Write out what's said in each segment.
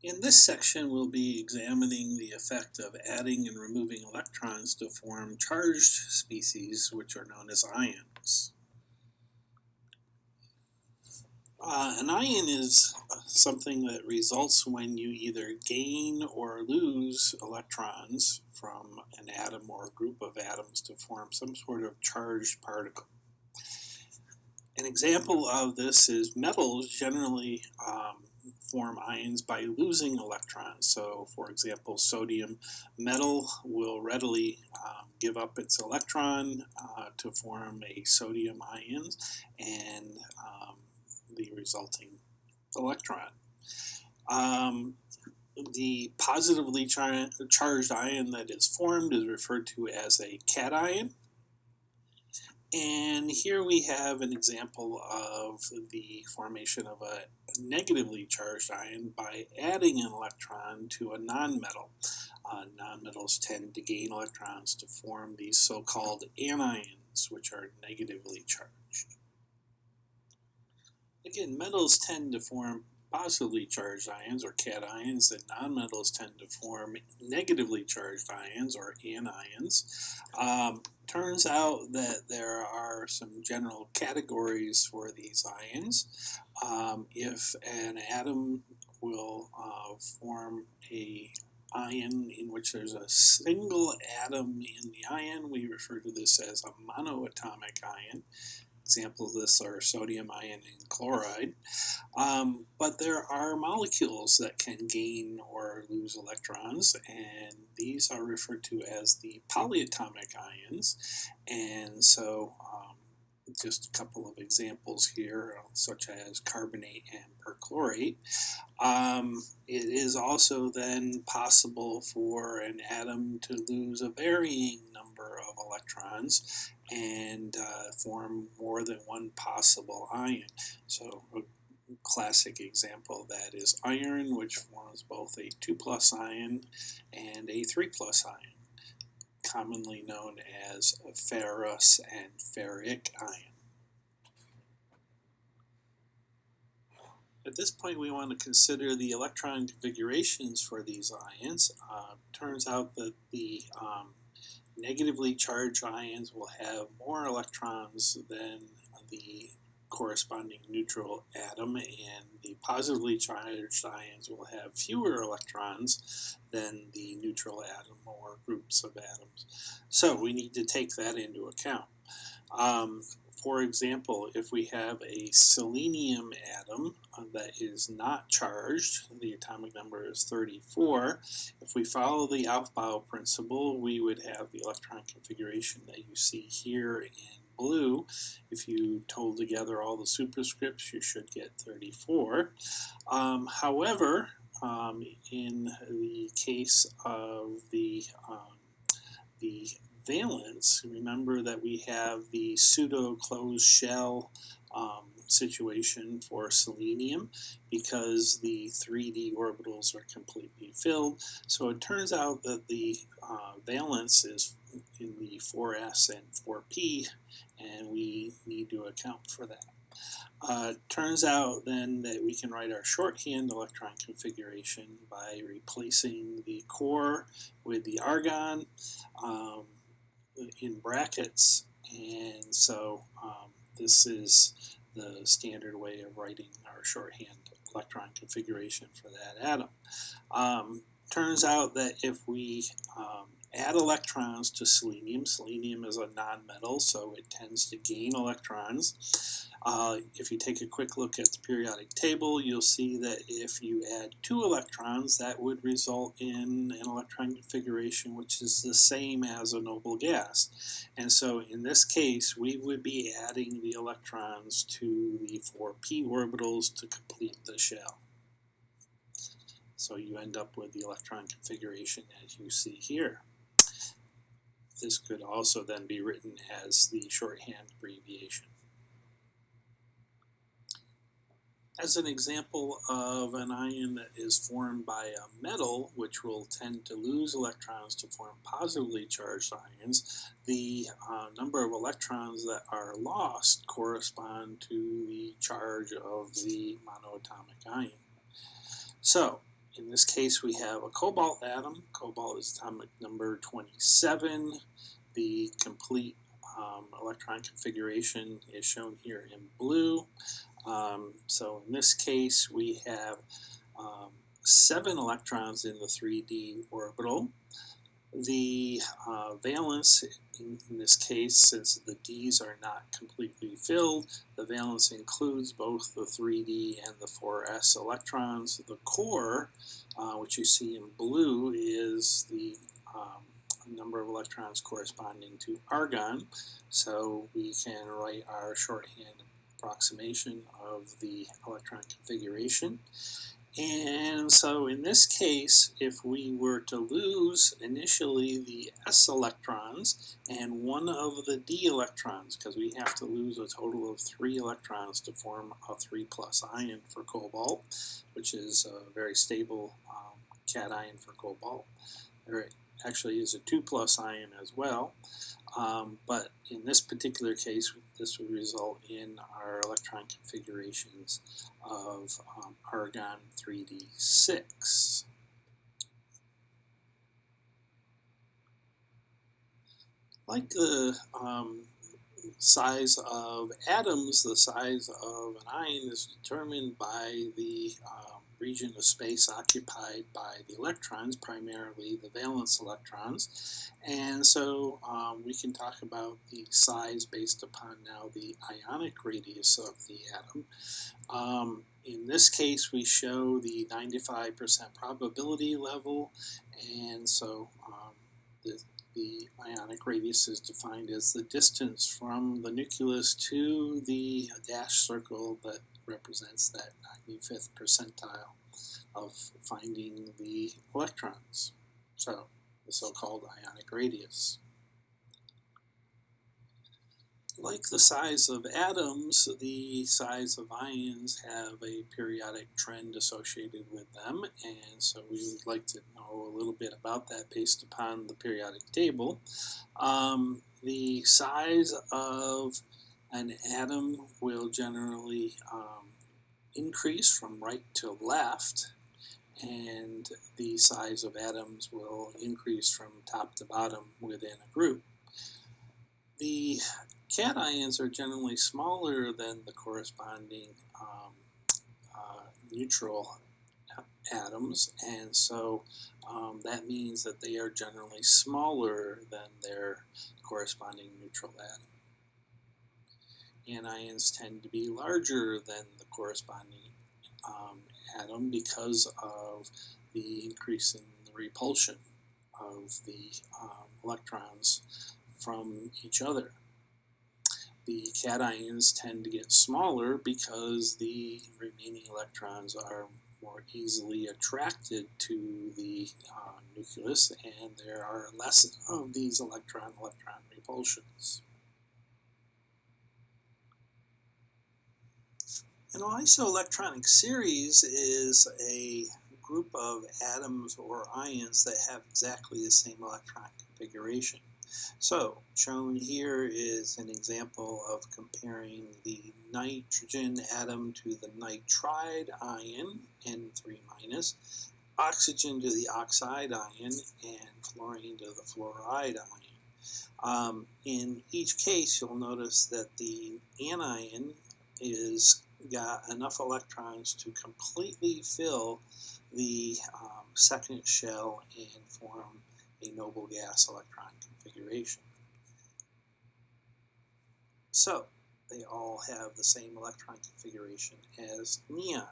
In this section, we'll be examining the effect of adding and removing electrons to form charged species, which are known as ions. An ion is something that results when you either gain or lose electrons from an atom or a group of atoms to form some sort of charged particle. An example of this is metals generally form ions by losing electrons. So, for example, sodium metal will readily give up its electron to form a sodium ion and the resulting electron. The positively charged ion that is formed is referred to as a cation. And here we have an example of the formation of a negatively charged ion by adding an electron to a nonmetal. Nonmetals tend to gain electrons to form these so-called anions, which are negatively charged. Again, metals tend to form positively charged ions or cations, and nonmetals tend to form negatively charged ions or anions. Turns out that there are some general categories for these ions. If an atom will form a ion in which there's a single atom in the ion, we refer to this as a monoatomic ion. Examples of this are sodium ion and chloride. But there are molecules that can gain or lose electrons, and these are referred to as the polyatomic ions. And so just a couple of examples here, such as carbonate and perchlorate. It is also then possible for an atom to lose a varying number of electrons and form more than one possible ion. So a classic example of that is iron, which forms both a 2+ ion and a 3+ ion, commonly known as ferrous and ferric ion. At this point, we want to consider the electron configurations for these ions. Turns out that the negatively charged ions will have more electrons than the corresponding neutral atom, and the positively charged ions will have fewer electrons than the neutral atom or groups of atoms. So we need to take that into account. For example, if we have a selenium atom that is not charged, the atomic number is 34. If we follow the Aufbau principle, we would have the electron configuration that you see here in blue. If you total together all the superscripts, you should get 34. However, in the case of the valence, remember that we have the pseudo-closed shell situation for selenium because the 3d orbitals are completely filled. So it turns out that the valence is in the 4s and 4p, and we need to account for that. Turns out then that we can write our shorthand electron configuration by replacing the core with the argon in brackets, and so this is the standard way of writing our shorthand electron configuration for that atom. Turns out that if we add electrons to selenium, selenium is a nonmetal, so it tends to gain electrons. If you take a quick look at the periodic table, you'll see that if you add 2 electrons, that would result in an electron configuration which is the same as a noble gas. And so in this case, we would be adding the electrons to the 4p orbitals to complete the shell. So you end up with the electron configuration as you see here. This could also then be written as the shorthand abbreviation. As an example of an ion that is formed by a metal, which will tend to lose electrons to form positively charged ions, the number of electrons that are lost correspond to the charge of the monoatomic ion. So, in this case, we have a cobalt atom. Cobalt is atomic number 27. The complete electron configuration is shown here in blue. So in this case, we have 7 electrons in the 3D orbital. The valence, in this case, since the Ds are not completely filled, the valence includes both the 3D and the 4s electrons. The core, which you see in blue, is the number of electrons corresponding to argon. So we can write our shorthand approximation of the electron configuration. And so in this case, if we were to lose initially the s electrons and one of the d electrons, because we have to lose a total of 3 electrons to form a 3+ ion for cobalt, which is a very stable cation for cobalt. There actually is a 2+ ion as well. But in this particular case, this would result in our electron configurations of argon 3d6. Like the size of atoms, the size of an ion is determined by the region of space occupied by the electrons, primarily the valence electrons. And so we can talk about the size based upon now the ionic radius of the atom. In this case, we show the 95% probability level, and so the ionic radius is defined as the distance from the nucleus to the dashed circle that represents that 95th percentile of finding the electrons. So the so-called ionic radius. Like the size of atoms, the size of ions have a periodic trend associated with them, and so we would like to know a little bit about that based upon the periodic table. The size of an atom will generally increase from right to left, and the size of atoms will increase from top to bottom within a group. The cations are generally smaller than the corresponding neutral atoms, and so that means that they are generally smaller than their corresponding neutral atom. Anions tend to be larger than the corresponding atom because of the increase in the repulsion of the electrons from each other. The cations tend to get smaller because the remaining electrons are more easily attracted to the nucleus, and there are less of these electron-electron repulsions. An isoelectronic series is a group of atoms or ions that have exactly the same electron configuration. So, shown here is an example of comparing the nitrogen atom to the nitride ion, N3-, oxygen to the oxide ion, and fluorine to the fluoride ion. In each case, you'll notice that the anion is got enough electrons to completely fill the second shell and form a noble gas electron configuration. So they all have the same electron configuration as neon.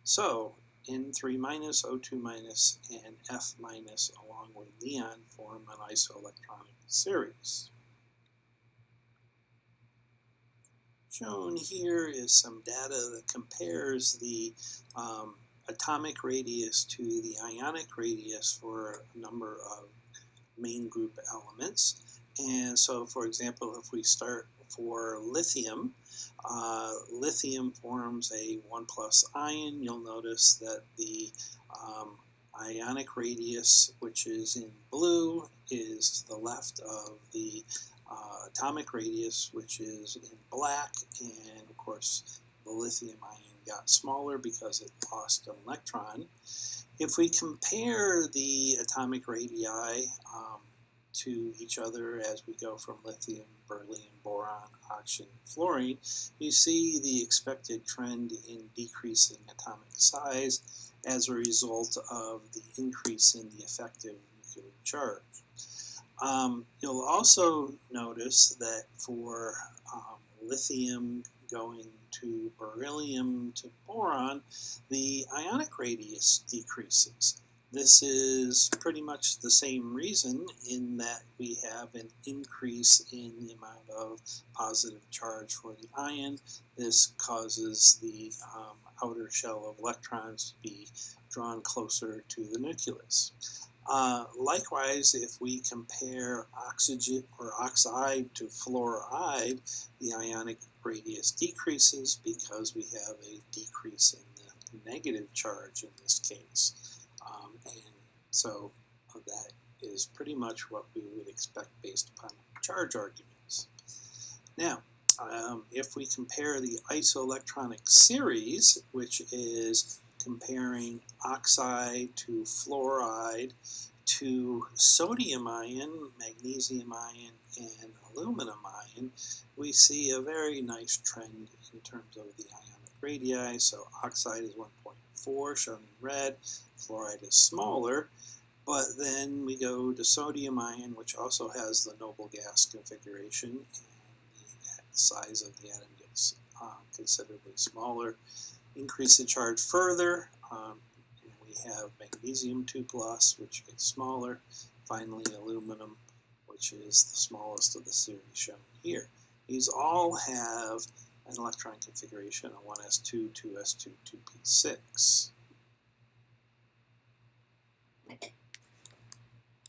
So N3-, O2-, and F-, along with neon, form an isoelectronic series. Shown here is some data that compares the atomic radius to the ionic radius for a number of main group elements. And so, for example, if we start for lithium, lithium forms a 1+ ion. You'll notice that the ionic radius, which is in blue, is to the left of the atomic radius, which is in black, and of course the lithium ion got smaller because it lost an electron. If we compare the atomic radii to each other as we go from lithium, beryllium, boron, oxygen, and fluorine, you see the expected trend in decreasing atomic size as a result of the increase in the effective nuclear charge. You'll also notice that for lithium going to beryllium to boron, the ionic radius decreases. This is pretty much the same reason in that we have an increase in the amount of positive charge for the ion. This causes the outer shell of electrons to be drawn closer to the nucleus. Likewise, if we compare oxygen or oxide to fluoride, the ionic radius decreases because we have a decrease in the negative charge in this case. And so that is pretty much what we would expect based upon charge arguments. Now, if we compare the isoelectronic series, which is comparing oxide to fluoride to sodium ion, magnesium ion, and aluminum ion, we see a very nice trend in terms of the ionic radii. So oxide is 1.4, shown in red, fluoride is smaller, but then we go to sodium ion, which also has the noble gas configuration, and the size of the atom gets considerably smaller. Increase the charge further, we have magnesium 2+, which gets smaller. Finally, aluminum, which is the smallest of the series shown here. These all have an electron configuration of 1s2, 2s2, 2p6.